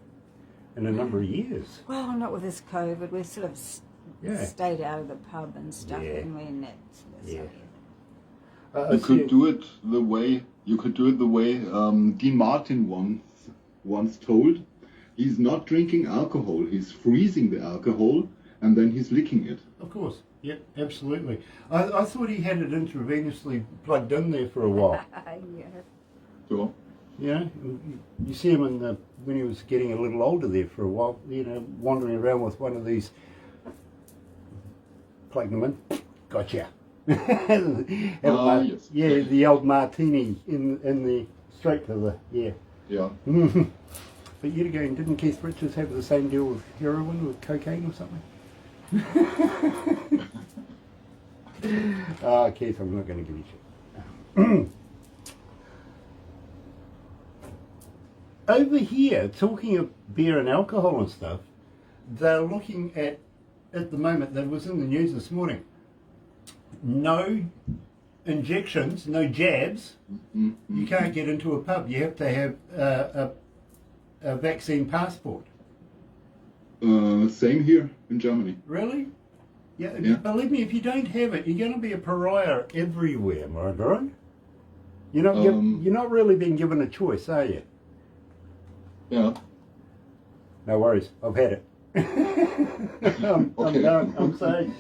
in a number of years. Well, not with this COVID. We sort of Yeah. stayed out of the pub and stuff, Yeah. and we're that's Yeah. You I see could it- do it the way Dean Martin once told. He's not drinking alcohol. He's freezing the alcohol and then he's licking it. Of course. Yep, absolutely. I thought he had it intravenously plugged in there for a while. yeah. So You know, you see him when he was getting a little older there for a while, you know, wandering around with one of these, plug them in, gotcha. yes. Yeah, the old martini in the, straight to the, yeah. yeah. But yet again, didn't Keith Richards have the same deal with heroin, with cocaine or something? Keith, I'm not going to give you shit. Over here, talking of beer and alcohol and stuff, they're looking at the moment, that was in the news this morning, no injections, no jabs. You can't get into a pub. You have to have a vaccine passport. Same here in Germany. Really? Yeah, Yeah. Believe me, if you don't have it, you're going to be a pariah everywhere, my bro. You're not, you're not really being given a choice, are you? Yeah. No worries, I've had it. I'm Okay. done, I'm safe.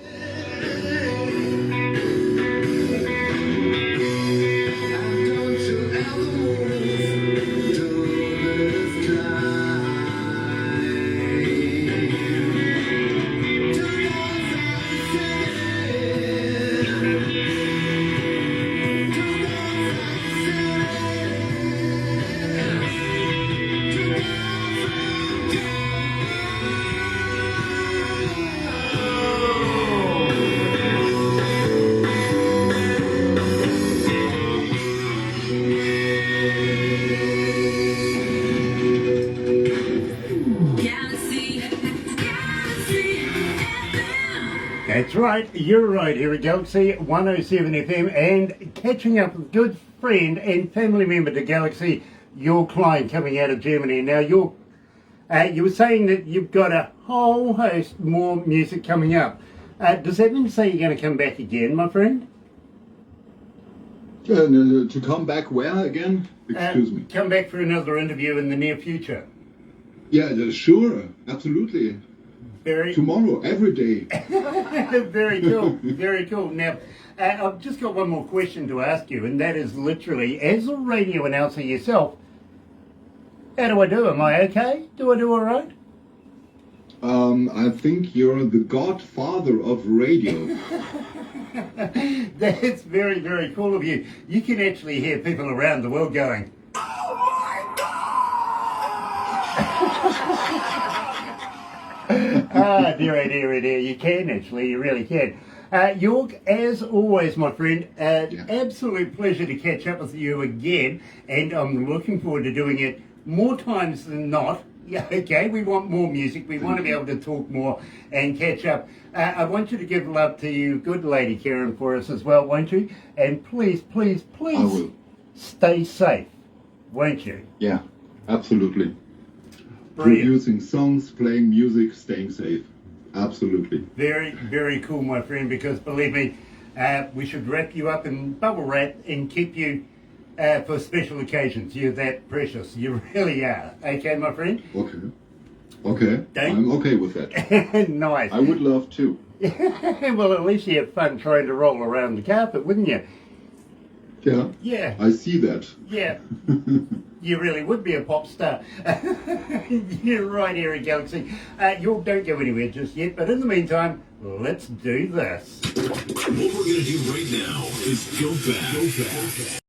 right, you're right here at Galaxy 107 FM and catching up with good friend and family member to Galaxy, Jorg Klein, coming out of Germany. Now, you were saying that you've got a whole host more music coming up. Does that mean to say you're going to come back again, my friend? To come back where again? Excuse me. Come back for another interview in the near future. Yeah, sure, absolutely. Very Tomorrow, every day. Very cool, very cool. Now, I've just got one more question to ask you, and that is literally, as a radio announcer yourself, how do I do? Am I okay? Do I do all right? I think you're the godfather of radio. That's very, very cool of you. You can actually hear people around the world going, ah, dear, you can actually, you really can. Jorg, as always, my friend, absolute pleasure to catch up with you again, and I'm looking forward to doing it more times than not. Yeah, okay, we want more music, we want to be able to talk more and catch up. I want you to give love to you, good lady Karen, for us as well, won't you? And please, please, I please will. stay safe, won't you? Yeah, absolutely. Brilliant. Producing songs, playing music, staying safe. Absolutely. Very, very cool, my friend, because believe me, we should wrap you up in bubble wrap and keep you for special occasions. You're that precious. You really are. Okay, my friend? Okay. I'm okay with that. Nice. I would love to. Well, at least you have fun trying to roll around the carpet, wouldn't you? Yeah. Yeah. I see that. Yeah. You really would be a pop star. You're right here at Galaxy. You don't go anywhere just yet, but in the meantime, let's do this. What we're going to do right now is go back.